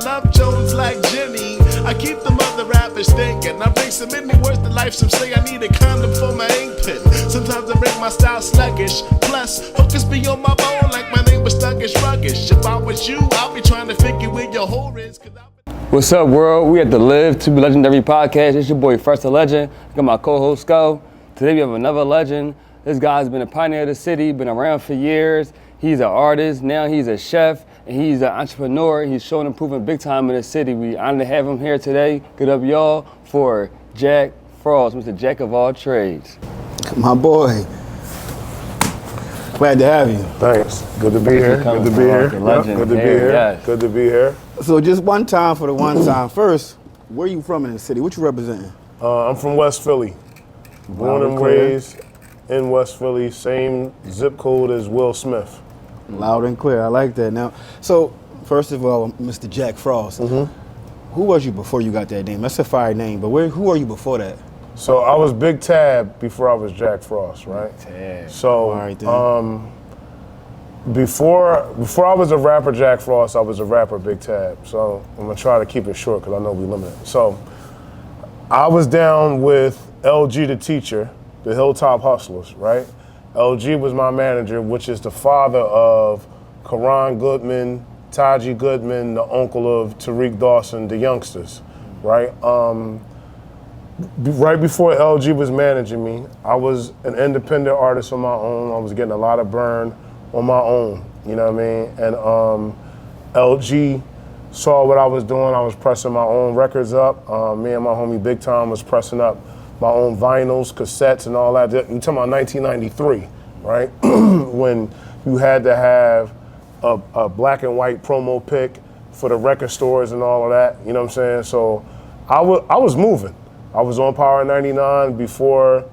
love Jones like Jenny. I keep the mother rappers thinking. I bring so many words to life, some say I need a condom for my ink pen. Sometimes I bring my style sluggish. Plus, focus be on my bone like my name was Thuggish Ruggish. If I was you, I'll be trying to figure where your whore is. What's up, world? We at the Live to Be Legendary podcast. It's your boy, First a Legend. I got my co-host, Sko. Today we have another legend. This guy's been a pioneer of the city, been around for years. He's an artist, now he's a chef, and he's an entrepreneur. He's showing and proving big time in the city. We honored to have him here today. Good up, y'all, for Jakk Frost, Mr. Jack of all trades. My boy. Glad to have you. Thanks. Good to be here. Good to be here. Good to be here. Yes. Good to be here. So just one time for the one time. First, where you from in the city? What you representing? I'm from West Philly. Born and raised in West Philly. Same zip code as Will Smith. Loud and clear. I like that. Now, so first of all, Mr. Jakk Frost. Who was you before you got that name? That's a fire name, but who were you before that? So I was Big Tab before I was Jakk Frost, right? Tab. So all right, then. Before I was a rapper Jakk Frost, I was a rapper Big Tab. So I'm gonna try to keep it short because I know we limited. So I was down with LG the Teacher, the Hilltop Hustlers, right? LG was my manager, which is the father of Karan Goodman, Taji Goodman, the uncle of Tariq Dawson, the youngsters, right? Right before LG was managing me, I was an independent artist on my own. I was getting a lot of burn on my own, you know what I mean? And LG saw what I was doing. I was pressing my own records up. Me and my homie Big Tom was pressing up my own vinyls, cassettes, and all that. You're talking about 1993, right? When you had to have a black and white promo pic for the record stores and all of that, you know what I'm saying? So I was moving. I was on Power 99 before,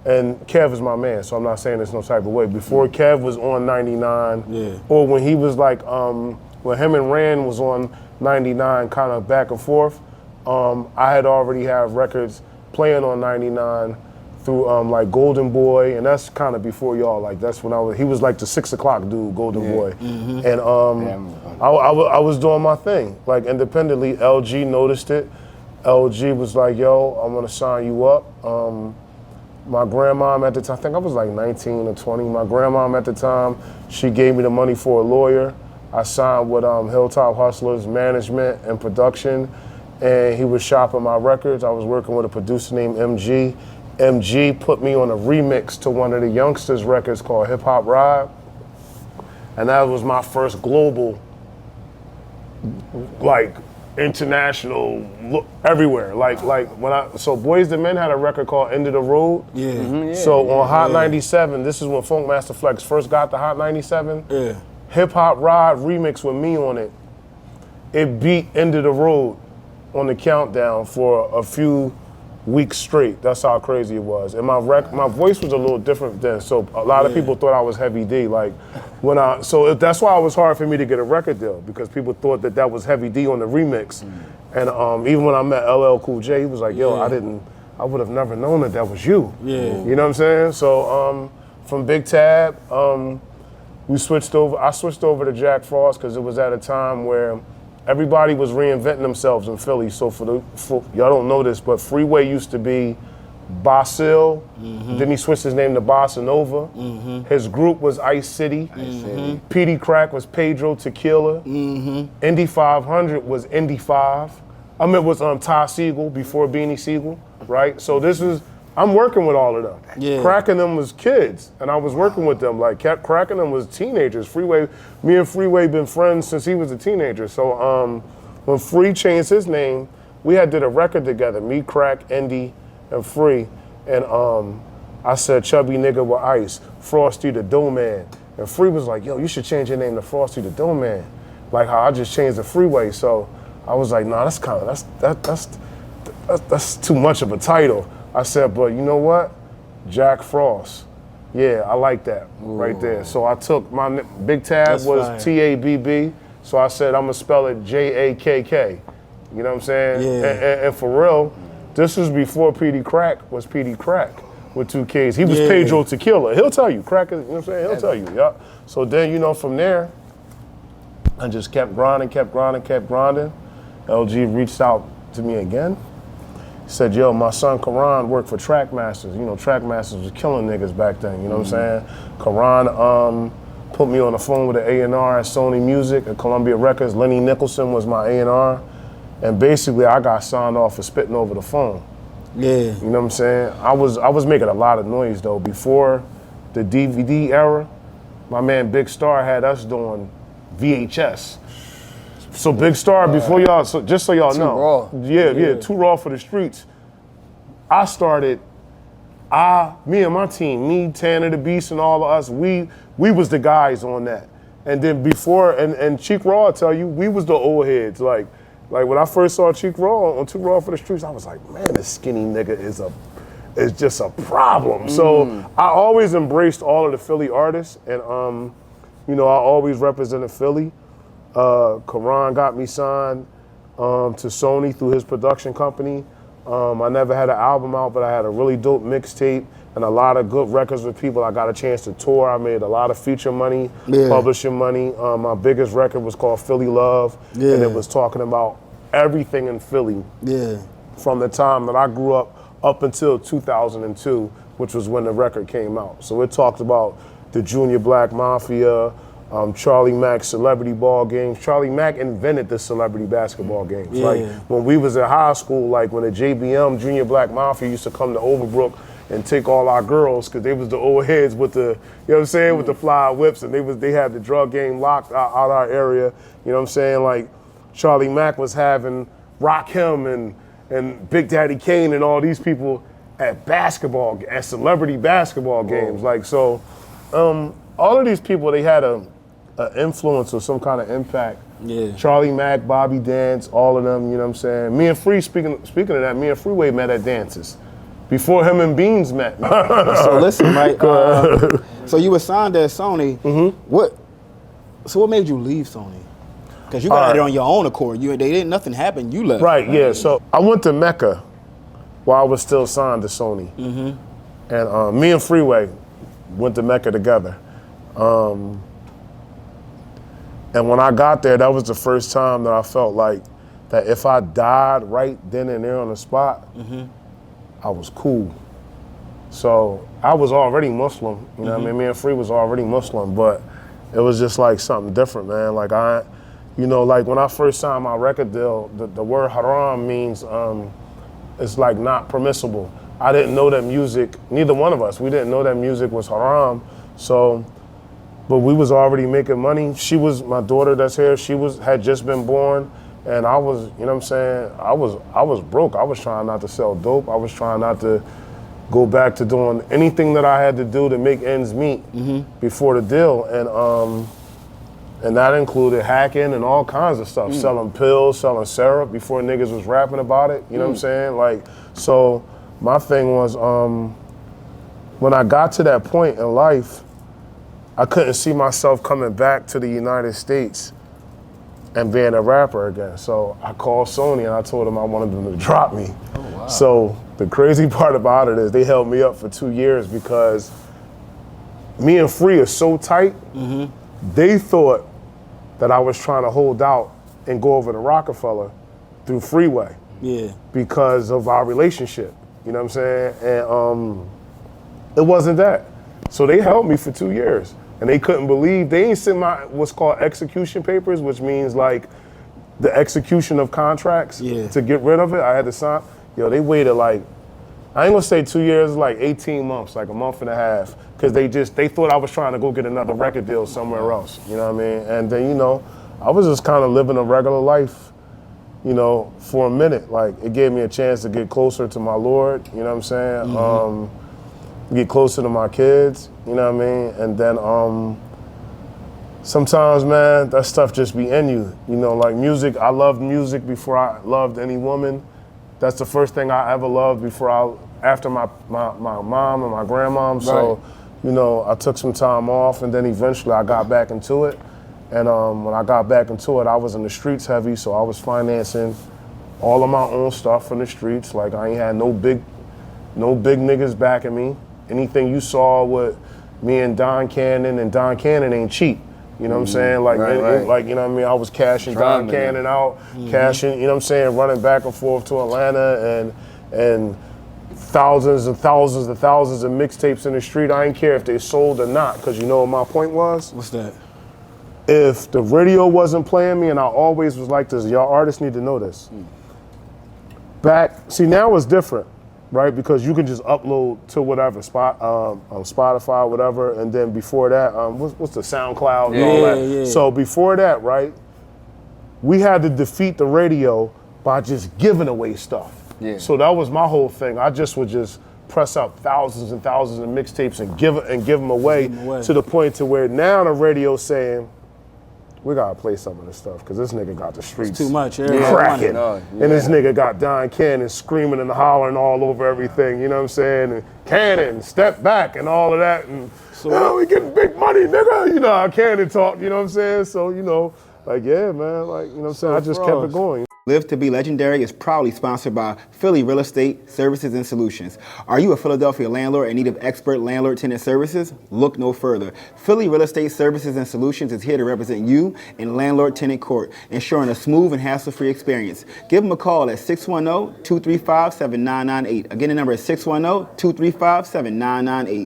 and Kev is my man, so I'm not saying this no type of way. Before Kev was on 99, or when he was like, when him and Rand was on 99 kind of back and forth, I had already had records playing on 99 through like Golden Boy, and that's kind of before y'all. Like that's when he was like the 6 o'clock dude, Golden Boy. And I was doing my thing, like independently. LG noticed it. LG was like, yo, I'm gonna sign you up. My grandmom at the time, I think I was like 19 or 20. My grandmom at the time, she gave me the money for a lawyer. I signed with Hilltop Hustlers Management and Production, and he was shopping my records. I was working with a producer named MG. MG put me on a remix to one of the youngsters' records called Hip Hop Ride, and that was my first global, like, international look everywhere. Like when so Boyz II Men had a record called End of the Road. So on Hot 97, this is when Funkmaster Flex first got the Hot 97. Hip Hop Ride remix with me on it. It beat End of the Road on the countdown for a few weeks straight. That's how crazy it was. And my voice was a little different then. So a lot of people thought I was Heavy D. Like so that's why it was hard for me to get a record deal, because people thought that was Heavy D on the remix. And even when I met LL Cool J, he was like, yo, I would have never known that was you. You know what I'm saying? So from Big Tab, I switched over to Jakk Frost because it was at a time where everybody was reinventing themselves in Philly. So y'all don't know this, but Freeway used to be Basil. Then he switched his name to Bossa Nova. His group was Ice City. PD Crack was Pedro Tequila. Indy 500 was Indy 5. I mean, it was Ty Segall before Beanie Siegel, right? So I'm working with all of them. Cracking them was kids, and I was working with them. Like, cracking them was teenagers. Me and Freeway been friends since he was a teenager. So when Free changed his name, we did a record together, me, Crack, Indy, and Free. And I said, chubby nigga with ice, Frosty the Dough Man. And Free was like, yo, you should change your name to Frosty the Dough Man. Like how I just changed the Freeway. So I was like, nah, that's too much of a title. I said, but you know what? Jakk Frost. Yeah, I like that right there. So I took my Big Tab was Tabb. So I said, I'm gonna spell it Jakk. You know what I'm saying? And for real, this was before PD Crack was PD Crack with 2 Ks. He was Pedro Tequila. He'll tell you, Crack is, you know what I'm saying? He'll tell you, yeah. So then, from there, I just kept grinding. LG reached out to me again. He said, yo, my son Karan worked for Trackmasters. You know, Trackmasters was killing niggas back then, you know what I'm saying? Karan put me on the phone with an A&R at Sony Music at Columbia Records. Lenny Nicholson was my A&R. And basically I got signed off for spitting over the phone. Yeah. You know what I'm saying? I was making a lot of noise though. Before the DVD era, my man Big Star had us doing VHS. So Big Star, before y'all, so just so y'all know. Raw. Yeah, too raw for the streets. I started, me and my team, me, Tanner the Beast and all of us, we was the guys on that. And then before, and Cheek Raw, I'll tell you, we was the old heads. Like when I first saw Cheek Raw on Too Raw for the Streets, I was like, man, this skinny nigga is just a problem. So I always embraced all of the Philly artists, and you know, I always represented Philly. Karan got me signed to Sony through his production company. I never had an album out, but I had a really dope mixtape and a lot of good records with people. I got a chance to tour. I made a lot of feature money, publishing money. My biggest record was called Philly Love, and it was talking about everything in Philly from the time that I grew up until 2002, which was when the record came out. So it talked about the Junior Black Mafia, CHARLIEMACK celebrity ball games. CHARLIEMACK invented the celebrity basketball games. Like when we was in high school, like when the JBM, Junior Black Mafia, used to come to Overbrook and take all our girls, because they was the old heads with the, you know what I'm saying, with the fly whips, and they had the drug game locked out our area. You know what I'm saying? Like CHARLIEMACK was having Rakim and Big Daddy Kane and all these people at celebrity basketball games. Like, so all of these people, they had an influence or some kind of impact. CHARLIEMACK, Bobby Dance, all of them, you know what I'm saying? Me and Free, speaking of that, me and Freeway met at dances before him and Beans met. So listen, right? So you were signed at Sony. What made you leave Sony? Because you got it on your own accord. Nothing happened. You left. Right, yeah. So I went to Mecca while I was still signed to Sony. And me and Freeway went to Mecca together. And when I got there, that was the first time that I felt like that if I died right then and there on the spot, I was cool. So I was already Muslim, you know what I mean? Me and Free was already Muslim, but it was just like something different, man. Like like when I first signed my record deal, the word haram means it's like not permissible. I didn't know that music, neither one of us, we didn't know that music was haram. So, but we was already making money. She was, my daughter that's here, had just been born, and I was, you know what I'm saying, I was broke. I was trying not to sell dope. I was trying not to go back to doing anything that I had to do to make ends meet before the deal. And that included hacking and all kinds of stuff, selling pills, selling syrup before niggas was rapping about it, you know what I'm saying? Like, so my thing was, when I got to that point in life, I couldn't see myself coming back to the United States and being a rapper again. So I called Sony and I told them I wanted them to drop me. Oh, wow. So the crazy part about it is they held me up for 2 years because me and Free are so tight, they thought that I was trying to hold out and go over to Rockefeller through Freeway. Because of our relationship, you know what I'm saying? And it wasn't that. So they held me for 2 years. And they couldn't believe, they ain't sent my what's called execution papers, which means like the execution of contracts to get rid of it. I had to sign. Yo, they waited like, I ain't gonna say 2 years, like 18 months, like a month and a half. Cause they thought I was trying to go get another record deal somewhere else, you know what I mean? And then, you know, I was just kind of living a regular life, you know, for a minute. Like it gave me a chance to get closer to my Lord, you know what I'm saying? Get closer to my kids, you know what I mean? And then sometimes, man, that stuff just be in you. You know, like music, I loved music before I loved any woman. That's the first thing I ever loved after my mom and my grandmom. So, you know, I took some time off and then eventually I got back into it. And when I got back into it, I was in the streets heavy, so I was financing all of my own stuff from the streets. Like I ain't had no big niggas backing me. Anything you saw with me and Don Cannon ain't cheap. You know what I'm saying? Like, like, you know what I mean? I was cashing John Cannon out, cashing, you know what I'm saying, running back and forth to Atlanta and thousands and thousands and thousands of mixtapes in the street. I didn't care if they sold or not, because you know what my point was? What's that? If the radio wasn't playing me, and I always was like this, y'all artists need to know this. See, now it's different, right? Because you can just upload to whatever, Spotify, whatever, and then before that, what's the SoundCloud and all that? Yeah. So before that, right, we had to defeat the radio by just giving away stuff. Yeah. So that was my whole thing. I just would just press out thousands and thousands of mixtapes and give them away to the point to where now the radio's saying, we gotta play some of this stuff because this nigga got the streets It's too much. cracking, and this nigga got Don Cannon screaming and hollering all over everything. You know what I'm saying? And Cannon, step back, and all of that. And so we getting big money, nigga. You know how Cannon talk. You know what I'm saying? So you know, like man, like you know what I'm saying. I just kept it going. Live to be Legendary is proudly sponsored by Philly Real Estate Services and Solutions. Are you a Philadelphia landlord in need of expert landlord-tenant services? Look no further. Philly Real Estate Services and Solutions is here to represent you in landlord-tenant court, ensuring a smooth and hassle-free experience. Give them a call at 610-235-7998. Again, the number is 610-235-7998.